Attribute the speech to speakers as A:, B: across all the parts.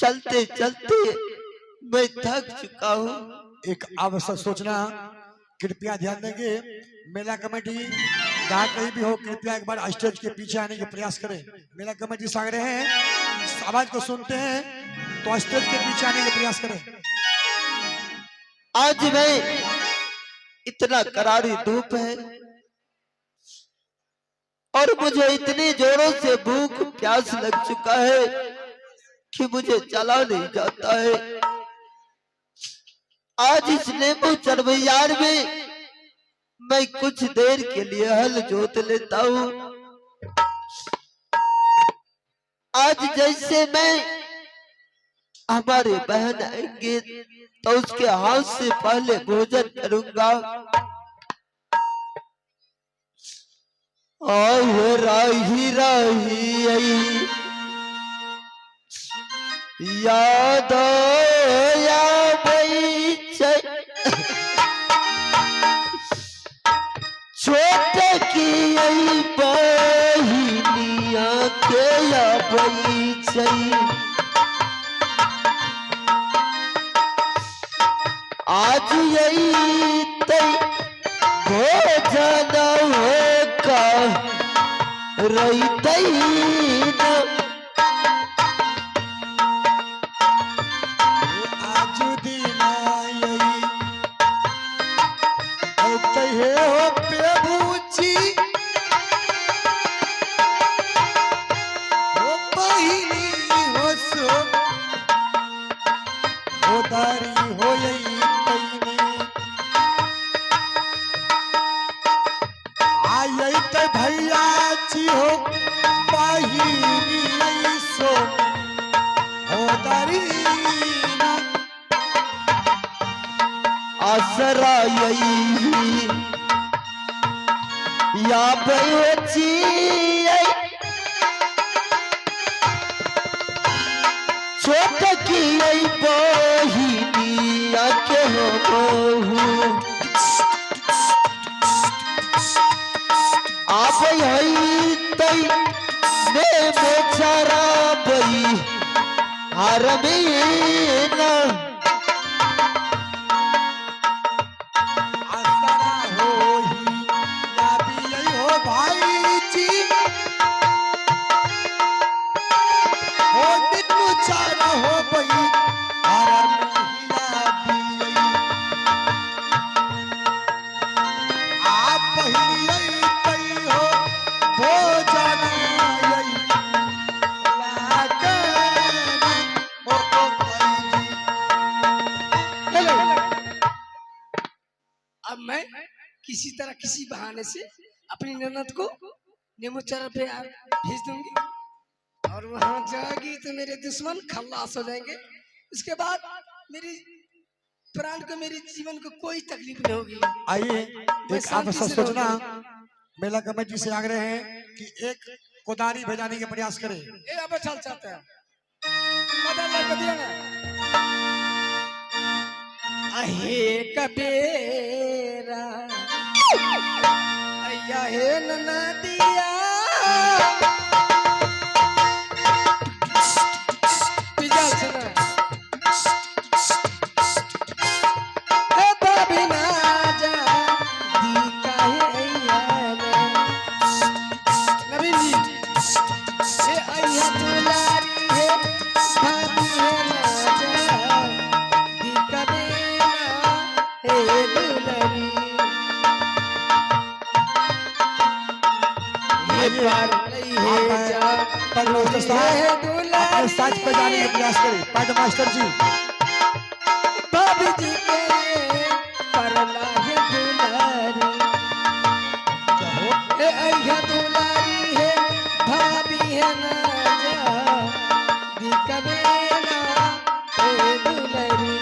A: चलते चलते मैं थक चुका हूँ।
B: एक आवश्यक सूचना, कृपया ध्यान देंगे। मेला कमेटी जहाँ कहीं भी हो, कृपया एक बार स्टेज के पीछे आने के प्रयास करें। मेला कमेटी से आग्रह है, आवाज को सुनते हैं तो स्टेज के पीछे आने के प्रयास करें।
A: आज मैं इतना करारी धूप है और मुझे इतनी जोरों से भूख प्यास लग चुका है कि मुझे चला नहीं जाता है। आज इस नींबू चरबैयार में मैं कुछ देर के लिए हल जोत लेता हूँ। आज जैसे मैं हमारे बहन आएंगे तो उसके हाथ से पहले भोजन करूंगा। आए राही राही आई याद या बई छोटे की आई बहिनिया के या बई आज यही तई भोजन होगा रही तई न
B: आज दिन आई होते हो प्रभुजी हो बहिनी हो सो हो दारी हो यही आई तो भैया जी हो बहिनी सो हो दारी
A: आसरा यही या बची छोट की आई बहिनिया के हो आप यही तई ने बेचारा बई हर महीना
C: अब मैं किसी तरह किसी बहाने से अपनी ननद को नेमुचर पे भेज दूंगी और वहां जाएगी तो मेरे दुश्मन खल्लास हो जाएंगे। उसके बाद मेरी प्राण को, मेरे जीवन को कोई तकलीफ नहीं होगी।
B: आइए एक आवश्यक सूचना, मेला कमेटी से आग्रह है कि एक कोदारी भेजाने के प्रयास करें।
C: ये अब चल चाहते हैं अहे कबेरा अय्या हे नदिया पिजल सुना ए बाबी ना जा दी काहे अय्या नबी जी ए अय्या दुलारी है भाभी है ना जा दी कबेरा हे दुलारी
B: साज पे जाने का प्रयास करें। पाठ मास्टर जी
C: भाभी जी के परला है दुलारी ए अय्या दुलारी है भाभी है ना जा दी कबेला ए दुलारी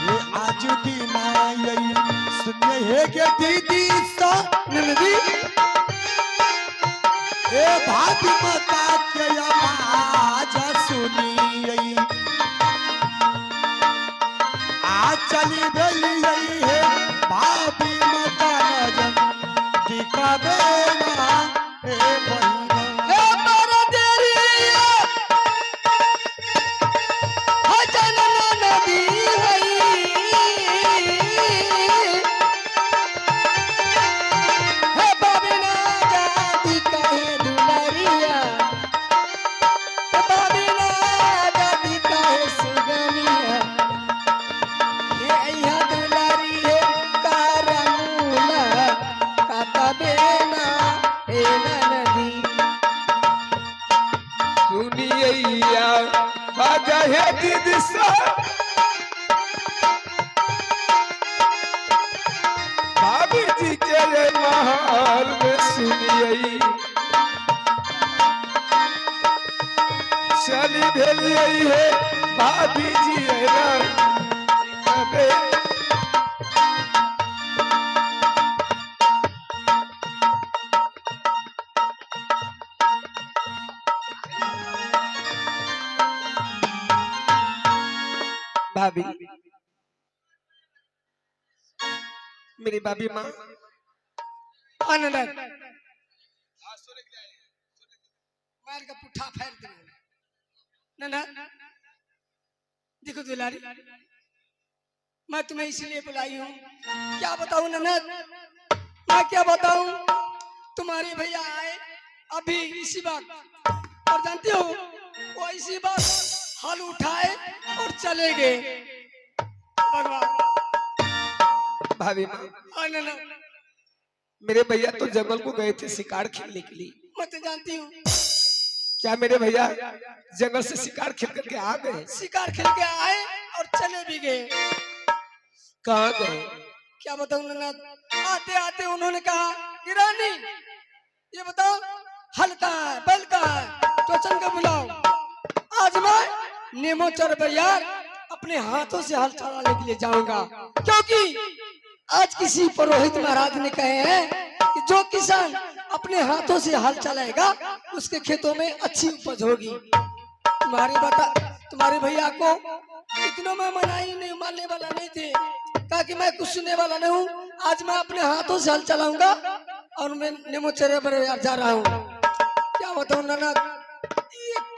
B: ये आज दिन आई सुनिए है के दीदी सा नंदी ए भाभी माता के आवाज सुनी आ चली गई है भाभी माता नजन टिका बेना ए बहिना
C: ए मारा देरी
D: सुनिया बाजा है दीदी सा भाभी जी के ये महल में सुनिए चली भेलिए है भाभी जी है ना भाभी मेरी भाभी माँ
C: आनंद मार का पुट्ठा फेर दे ना देखो दुलारी मैं तुम्हें इसलिए बुलाई हूँ क्या बताऊँ ननद मैं क्या बताऊँ तुम्हारे भैया आए अभी इसी बात और जानते हो वो इसी बात हल उठाए और चले गए भगवान
D: भाभी माँ
C: और ननद
D: मेरे भैया तो जंगल को गए थे शिकार खेलने के लिए
C: मैं तो जानती हूँ
D: क्या मेरे भैया जंगल से शिकार खेल करके आ गए
C: शिकार खेल के आए और चले भी गए
D: कहाँ गए
C: क्या बताऊं ननद आते आते उन्होंने कहा कि रानी ये बताओ हल कहाँ है बैल कहाँ है तो चल के बुलाओ आज मैं नेमोचर बरियार अपने हाथों से हल चलाने के लिए जाऊंगा क्योंकि आज किसी पुरोहित महाराज ने कहे हैं कि जो किसान अपने हाथों से हल चलाएगा उसके खेतों में अच्छी उपज होगी तुम्हारे भैया को इतना मैं मनाई नहीं मानने वाला नहीं थे कहा कि मैं कुछ सुनने वाला नहीं हूँ आज मैं अपने हाथों से हल चलाऊंगा और मैं नेमोचरे बरियार जा रहा हूँ क्या बताऊँ ननद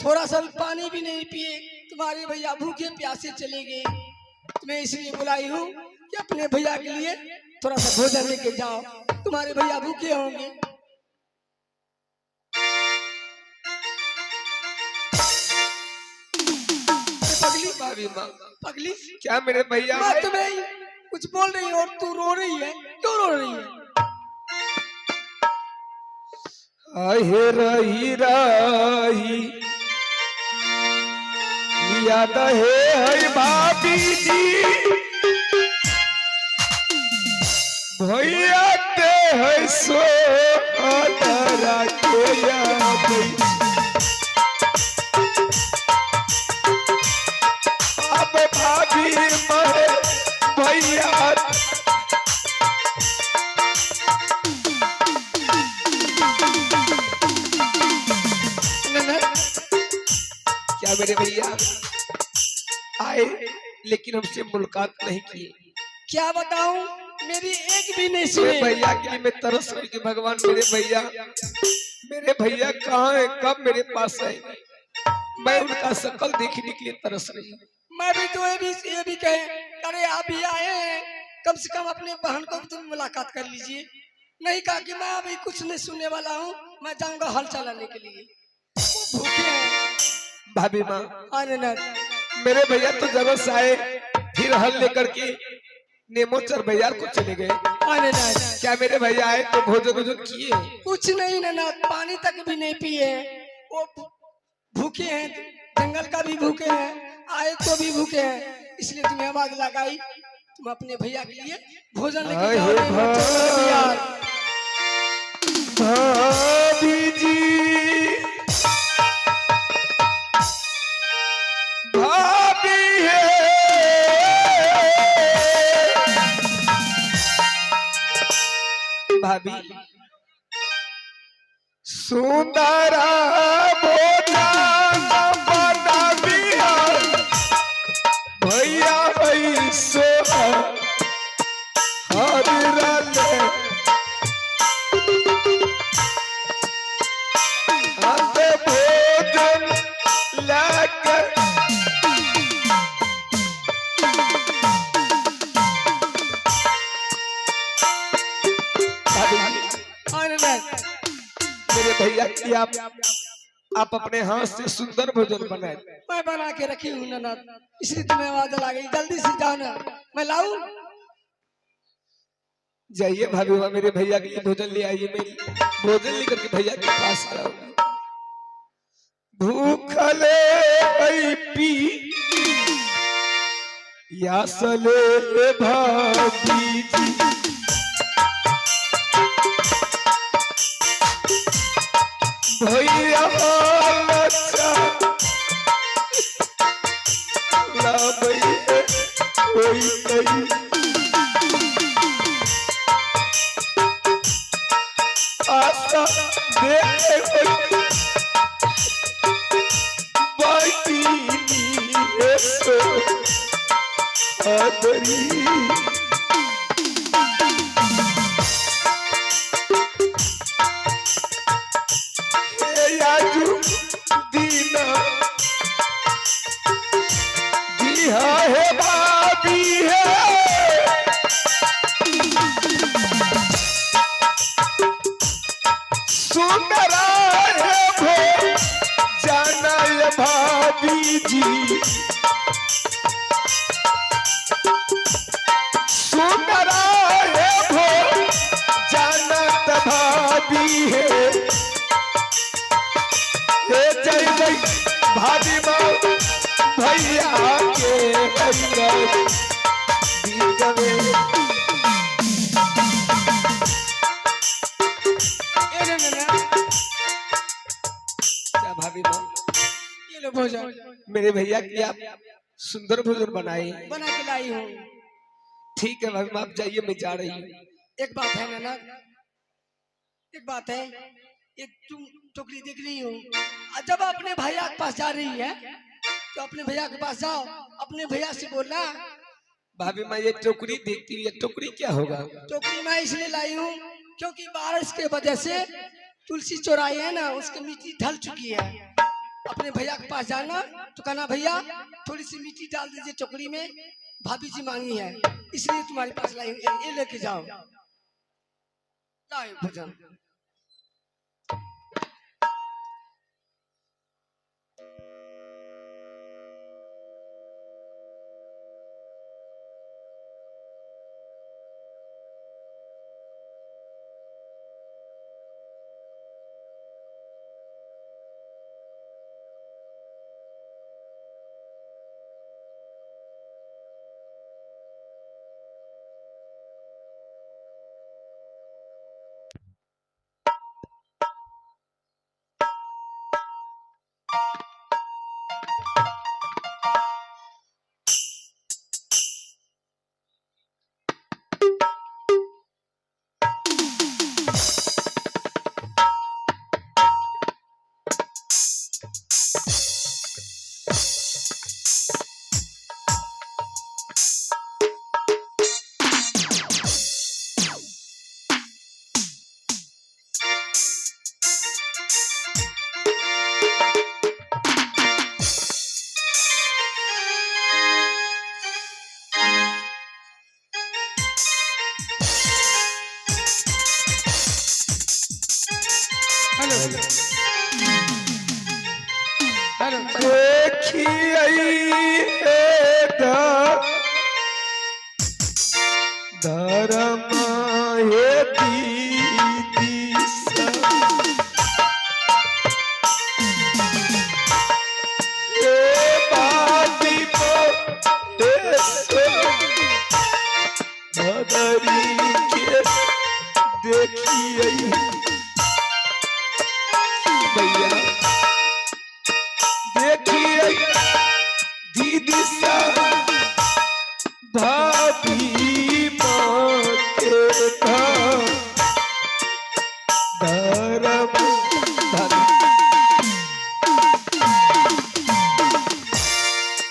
C: थोड़ा सा भी पानी भी नहीं पिए तुम्हारे भैया भूखे प्यासे चले गए तुम्हें इसलिए बुलाई हूँ कि अपने भैया के लिए थोड़ा सा भोजन लेके जाओ तुम्हारे भैया भूखे होंगे पगली
D: भाभी माँ
C: पगली
D: क्या मेरे भैया
C: मैं तुम्हें कुछ बोल रही हूँ और तू रो रही है क्यों रो रही है
D: आहे रही रही याद है भाभी जी भैया के है सो आदरा के याद अब भाभी महे भैया क्या मेरे भैया आए लेकिन हमसे मुलाकात नहीं की
C: क्या बताऊं मेरी एक भी नहीं
D: मेरे
C: सुनी
D: भैया के लिए मैं तरस रही कि भगवान मेरे भैया कहाँ है कब मेरे पास आएंगे मैं उनका शकल देखने के लिए तरस रही हूँ
C: मैं भी तो ये भी कहे अरे आप ही आए हैं कम से कम अपने बहन को भी तुम मुलाकात कर लीजिए नहीं कहा कि मैं अभी कुछ नहीं सुनने वाला हूँ मैं जाऊंगा हल चलाने के लिए वो भूखे हैं
D: भाभी माँ
C: आनंद
D: मेरे भैया तो जब से आए फिर हल लेकर के नेमोचर बरियार को चले गए
C: आनंद
D: क्या मेरे भैया आए तो भोजन वोजन किए
C: कुछ नहीं ना पानी तक भी नहीं पिए वो भूखे हैं जंगल का भी भूखे हैं आए तो भी भूखे हैं इसलिए तुम्हें आवाज लगाई तुम अपने भैया के लिए भोजन लेके जाओ नेमोचर बरियार
D: भाभी जी भाभी है भाभी सुंदरा भोजन बना दिया भैया ऐसो हर रले आते भोजन लाकर मेरे भैया की आप अपने हाथ से सुंदर भोजन बनाए
C: मैं बना के रखी हूँ ननद इसलिए तुम्हें आवाज लगा जल्दी से जाओ ना मैं लाऊं
D: जाइए भाभी माँ मेरे भैया के लिए भोजन ले आइए मैं भोजन लेकर के भैया के पास आ रहा हूँ भूखले हई पी यासले भाभी जी भैया लच्छा लाबैये कोई कई आशा देखे कोई आदरी याजू दीना दिया है भाभी है सुंदरा है भो जाना है भाभी जी सुंदरा है भो जानत भाभी है जय जय भाभी माँ भैया के क्या भाभी माँ
C: ये लो भोजन
D: मेरे भैया की आप सुंदर भोजन बनाए
C: बना के लाई हूँ।
D: ठीक है भाभी माँ आप जाइए मैं जा रही हूँ
C: एक बात है ननद, एक बात है, एक तुम टोकरी देख रही हो, जब अपने भैया के पास जा रही है तो अपने भैया के पास जाओ, अपने भैया से बोलना।
D: भाभी माँ ये टोकरी देखती है, टोकरी क्या होगा?
C: टोकरी मैं इसलिए लाई हूँ क्योंकि बारिश के वजह से तुलसी चौराई है ना, उसकी मिट्टी ढल चुकी है। अपने भैया के पास जाना तो कहना भैया थोड़ी सी मिट्टी डाल दीजिए टोकरी में, भाभी जी मांगी है इसलिए तुम्हारे पास लाई हूँ, ये लेके जाओ। लाओ भोजन।
D: हेलो हेलो देखिए धर्म ये दीदी देखिए भैया देखिए दीदी सा भाभी माँ के धर्म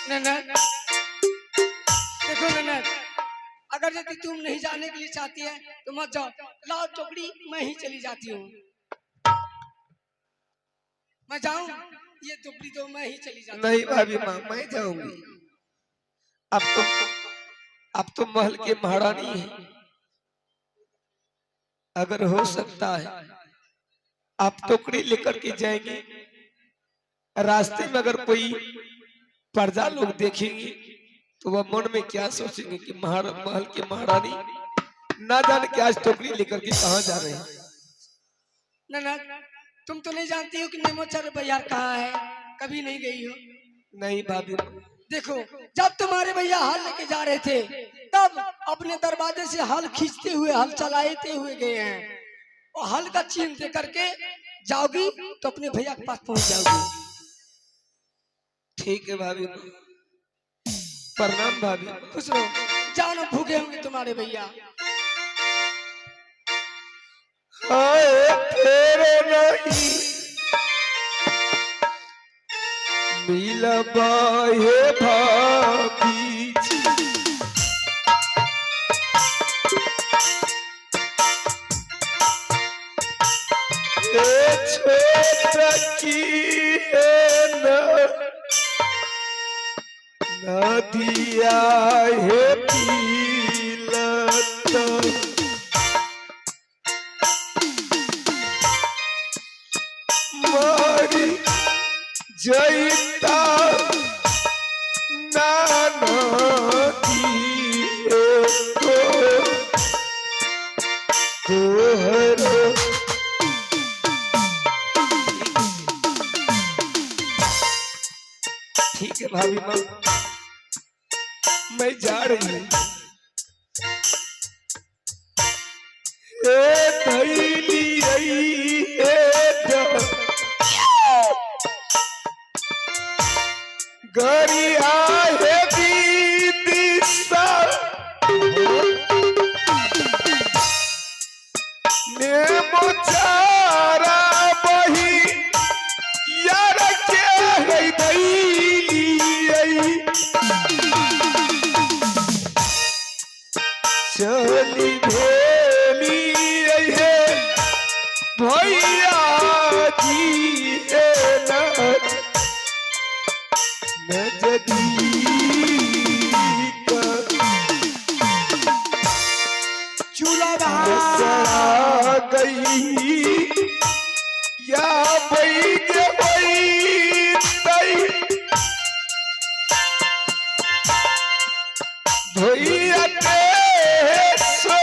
C: ननद देखो ननद, अगर यदि तुम नहीं जाने के लिए चाहती है तो मत जाओ, लाओ टोकरी मैं ही चली जाती हूँ। मैं जाऊं, ये टोकरी तो मैं ही चली जाती हूँ।
D: नहीं भाभी माँ मैं जाऊंगी। अब तो महल के महारानी है, अगर हो सकता है आप टोकरी लेकर के जाएंगे, रास्ते में अगर कोई प्रजा लोग देखेंगे तो वह मन में क्या सोचेंगे कि महल के महारानी ना जाने क्या आज टोकरी लेकर के कहाँ जा रहे हैं।
C: ननद तुम तो नहीं जानती हो कि नेमोचर भैया कहाँ है, कभी नहीं गई हो।
D: नहीं भाभी,
C: देखो जब तुम्हारे भैया हल लेके जा रहे थे तब अपने दरवाजे से हल खींचते हुए हल चलाते हुए गए हैं, और हल का चिन्ह दे करके जाओगी तो अपने भैया के पास पहुंच जाओगी।
D: ठीक है भाभी, प्रणाम भाभी।
C: खुश रहो, जानो भूखे होंगे तुम्हारे भैया।
D: हाय तेरे नहीं मिलबा हे भाभी जी, ए छोटा की है नदिया है पीलत, मारी जैता नानदी को तोहर। ठीक है भाभी माँ, मैं जा रही हूँ। थैली आई गरिया है दीदी सा नेमो चारा बही यार के है दैली चली भेली है भैया जी
B: चूल्हा बहा
D: गई या भैया सो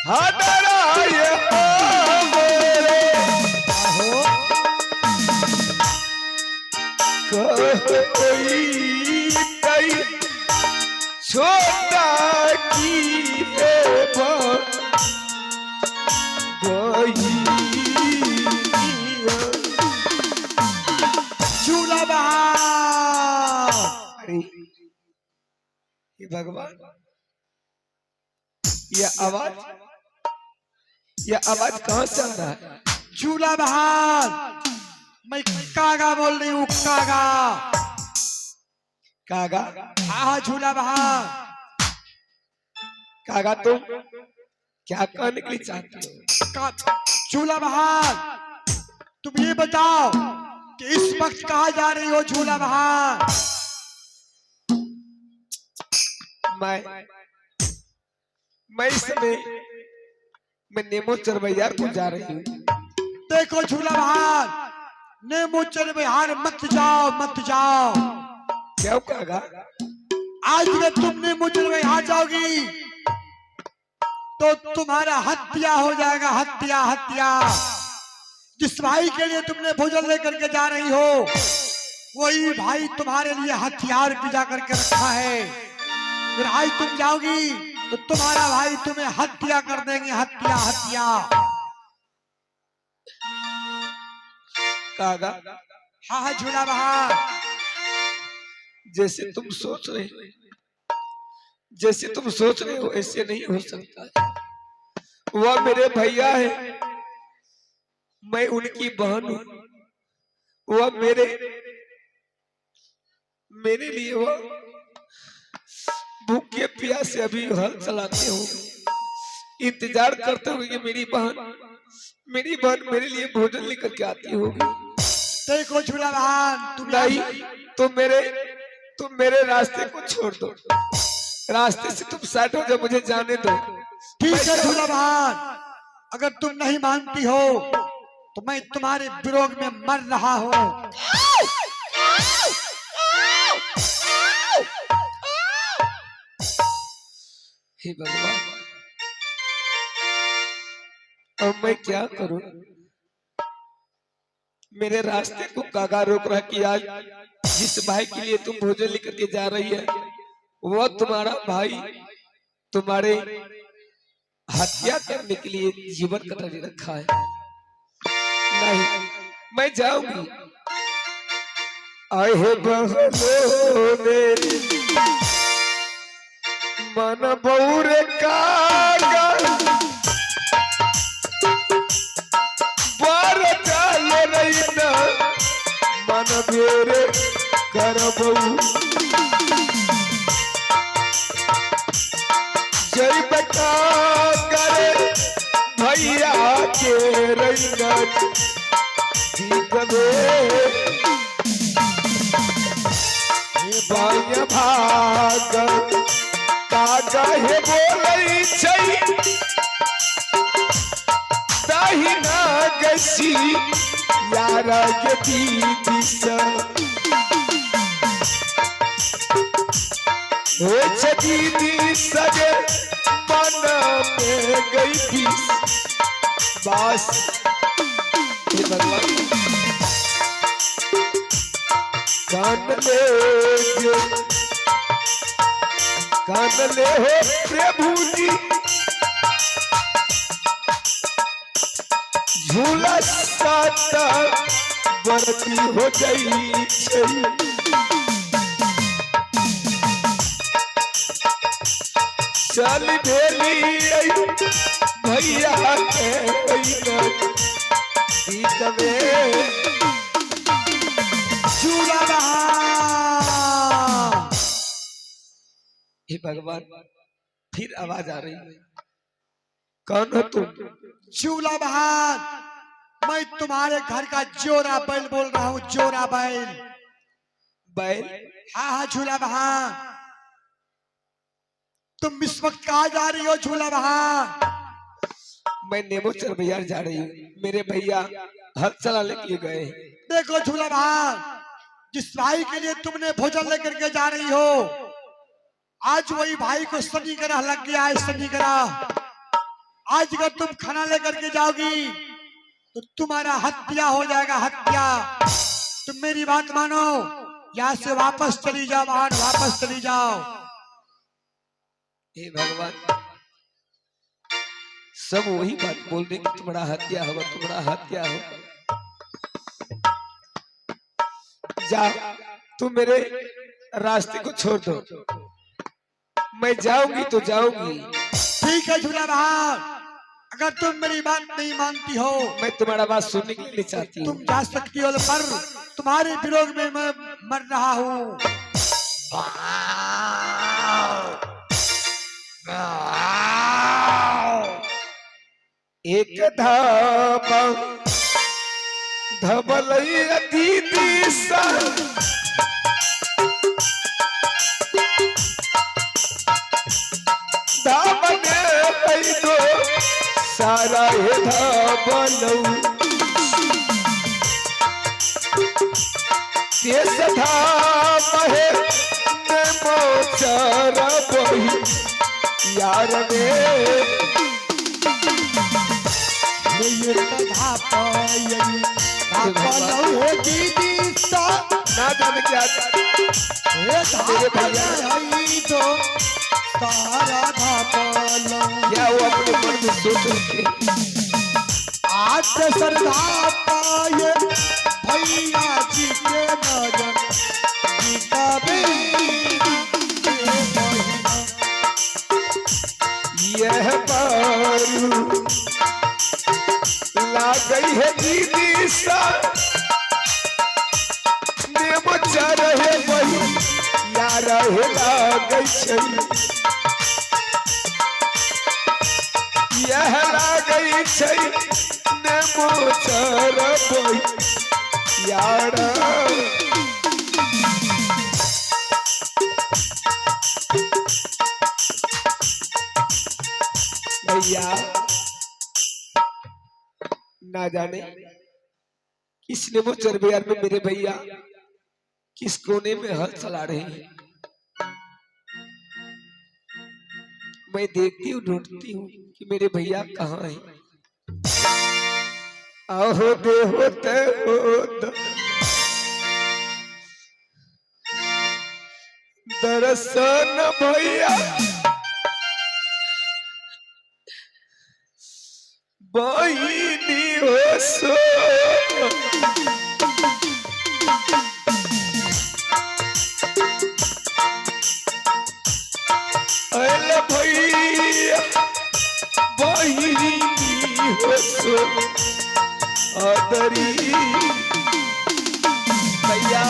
D: हदराय छोटा की
B: चूल्हा बहा।
D: ये भगवान, ये आवाज कहाँ से आ रहा है?
B: चूल्हा बहार, मैं कागा बोल रही हूँ, कागा।
D: कागा?
B: हाँ झूला बहार।
D: कागा तुम क्या कहने के लिए चाहते हो?
B: झूला बहार, तुम ये बताओ कि इस वक्त कहाँ जा रही हो झूला बहार?
D: मैं इस समय मैं नेमोचर बयार को जा रही हूँ।
B: देखो झूला बहार, नेमोचर बहार मत जाओ, मत जाओ।
D: क्या कहेगा?
B: आज अगर तुम नेमोचर बहार जाओगी तो तुम्हारा हत्या हो जाएगा, हत्या हत्या। जिस भाई के लिए तुमने भोजन लेकर के जा रही हो वही भाई तुम्हारे लिए हथियार पिजा करके रखा है। फिर आज तुम जाओगी तो तुम्हारा भाई तुम्हें हत्या कर देंगे, हत्या हत्या।
D: कागा?
B: हाँ हाँ झूला बहार।
D: जैसे तुम सोच रहे हो ऐसे नहीं हो सकता। वह मेरे भैया है, मैं उनकी बहन हूँ। वह मेरे लिए वह भूखे प्यासे अभी हल चलाते हो, इंतजार करते होंगे मेरी बहन मेरे लिए भोजन लेकर के आती होगी।
B: देखो झूला बहार, तुम
D: नहीं, तुम मेरे रास्ते को छोड़ दो, रास्ते से तुम साइड हो जाओ, मुझे जाने दो।
B: ठीक है झूला बहार, अगर तुम नहीं मानती हो तो मैं तुम्हारे विरोध में मर रहा हूँ।
D: हे भगवान, अब मैं क्या करूं? मेरे रास्ते को कागा रोक रहा कि आज जिस भाई के लिए तुम भोजन लेकर के जा रही है वो तुम्हारा भाई तुम्हारे हत्या करने के लिए जीवन कटरी रखा है। नहीं, मैं जाऊंगी। आए बहनो मेरी मन बौरे कागा बार चाल रही न मन बेरे करबू जय बता करे भैया के रंगत दीपवे बाय भाग कागा हे बोलै छै ताहि ना गसी यारा के दीदी स हो छ दीदी सगे मन में गई पीस बस हे भगवान कान ले हो प्रभु जी झूला साता बरती हो गई छै चल भेली भैया के दीकवे
B: झूला
D: हे भगवान फिर आवाज आ रही है। कौन हो तुम?
B: चूल्हा बहान, मैं तुम्हारे घर का जोरा बैल बोल रहा हूँ। जोरा बैल।
D: बैल?
B: हाँ हाँ झूला बहान। तुम इस वक्त कहाँ जा रही हो झूला बहान?
D: मैं नेमोचर बाजार जा रही हूँ। मेरे भैया हल चलाने के लिए गए।
B: देखो झूला बहान, जिस भाई के लिए तुमने भोजन लेकर के जा रही हो आज वही भाई को शनि ग्रह लग गया है। शनि ग्रह आज अगर तुम खाना लेकर के जाओगी तो तुम्हारा हत्या हो जाएगा। हत्या। तुम मेरी बात मानो, यहाँ से वापस चली जाओ बहन, वापस चली जाओ।
D: हे भगवान, सब वही बात बोल रहे कि तुम्हारा हत्या होगा, तुम्हारा हत्या होगा। जा, तुम मेरे रास्ते को छोड़ दो। मैं जाऊंगी तो जाऊंगी।
B: ठीक है झूला बहान, अगर तुम मेरी बात नहीं मानती हो,
D: मैं तुम्हारा बात सुनने के लिए चाहती हूँ।
B: तुम जा सकती हो, पर तुम्हारे विरोध में मैं मर रहा हूँ।
D: एक धामा धबलैया दीदी सा धामने पैदो सारा हे धाबलऊ तेस धाम है नेमोचर बही यार रे
B: दीदी सा
D: ना जाने क्या मेरे भैया
B: तो सारा धापलो
D: क्या वो अपने मन में सोच रहे
B: आज श्रद्धा पाए भैया जी के नजर
D: यह बारू ला गई है दीदी सा नेमोचर है वही यार है ला गई छै यह ला गई छै नेमोचर वही यार। भैया ना जाने किस नेमोचर बाजार में मेरे भैया किस कोने में हल चला रहे हैं। मैं देखती हूँ, ढूंढती हूँ कि मेरे भैया कहाँ हैं। आहो दे होते हो दर्शन भैया बहिनी हो सो अरे भैया बहिनी हो सो आदरी भैया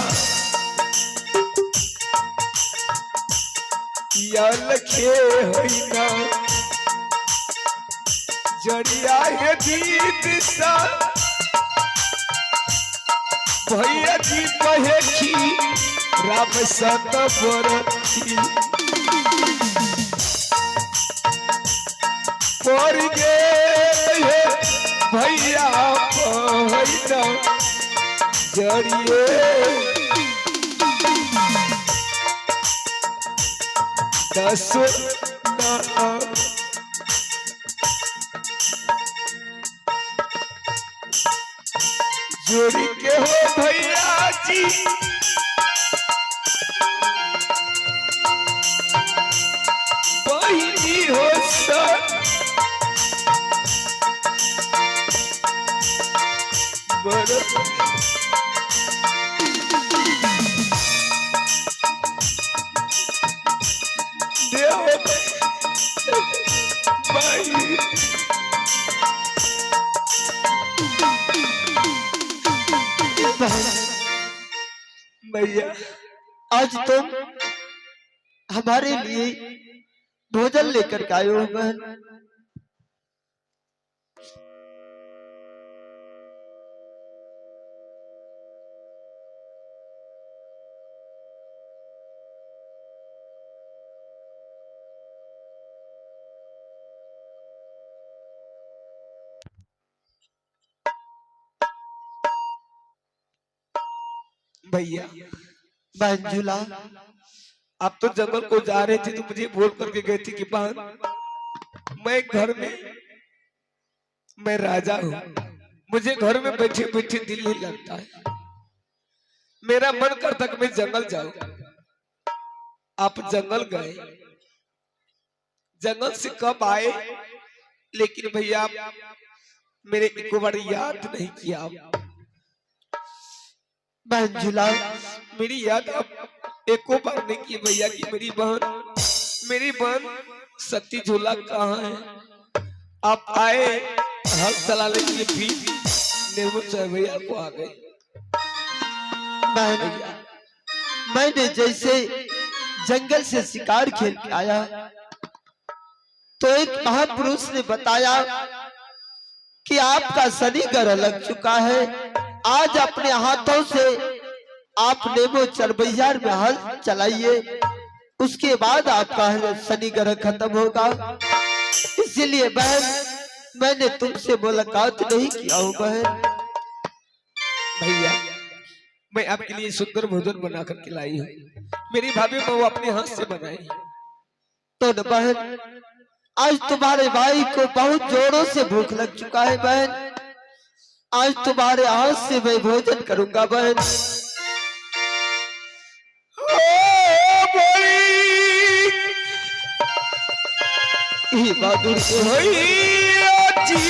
D: या लखे होइना जड़िया है दीद सा भैया जी पहेखी राम सत बरती पर गे भैया पहना जड़िए दस जोड़ी के हो भैया जी बहिनी हो सर भैया
A: आज तुम हमारे लिए भोजन लेकर के आए हो बहन।
D: भैया
A: बहन झूला,
D: आप तो जंगल को जा रहे थे तो मुझे बोल करके गए थे कि बहन मैं घर में मैं राजा हूँ, मुझे घर में बैठे बैठे दिल नहीं लगता है, मेरा मन करता कि मैं जंगल जाऊं। आप जंगल गए, जंगल से कब आए लेकिन भैया आप मेरे एक बार याद नहीं किया। आप
A: बहन झूला,
D: मेरी याद आप एको बार नहीं की भैया कि मेरी बहन सती झूला कहाँ है। आप आए हल चलाने के लिए भी निर्मल भैया को आ गए।
A: बहन मैंने जैसे जंगल से शिकार खेल के आया तो एक महापुरुष ने बताया कि आपका शनि ग्रह लग चुका है, आज अपने हाथों से आप नेमो चरबैयार में हल चलाइए, उसके बाद आपका शनि ग्रह खत्म होगा। इसीलिए बहन मैंने तुमसे मुलाकात नहीं किया हो बहन।
D: भैया मैं आपके लिए सुंदर भोजन बना करके लाई हूँ, मेरी भाभी को वो अपने हाथ से बनाई।
A: तो न बहन, आज तुम्हारे भाई को बहुत जोरों से भूख लग चुका है बहन, आज तुम्हारे हाथ से मैं भोजन करूंगा बहन। बहादुर
D: भैया जी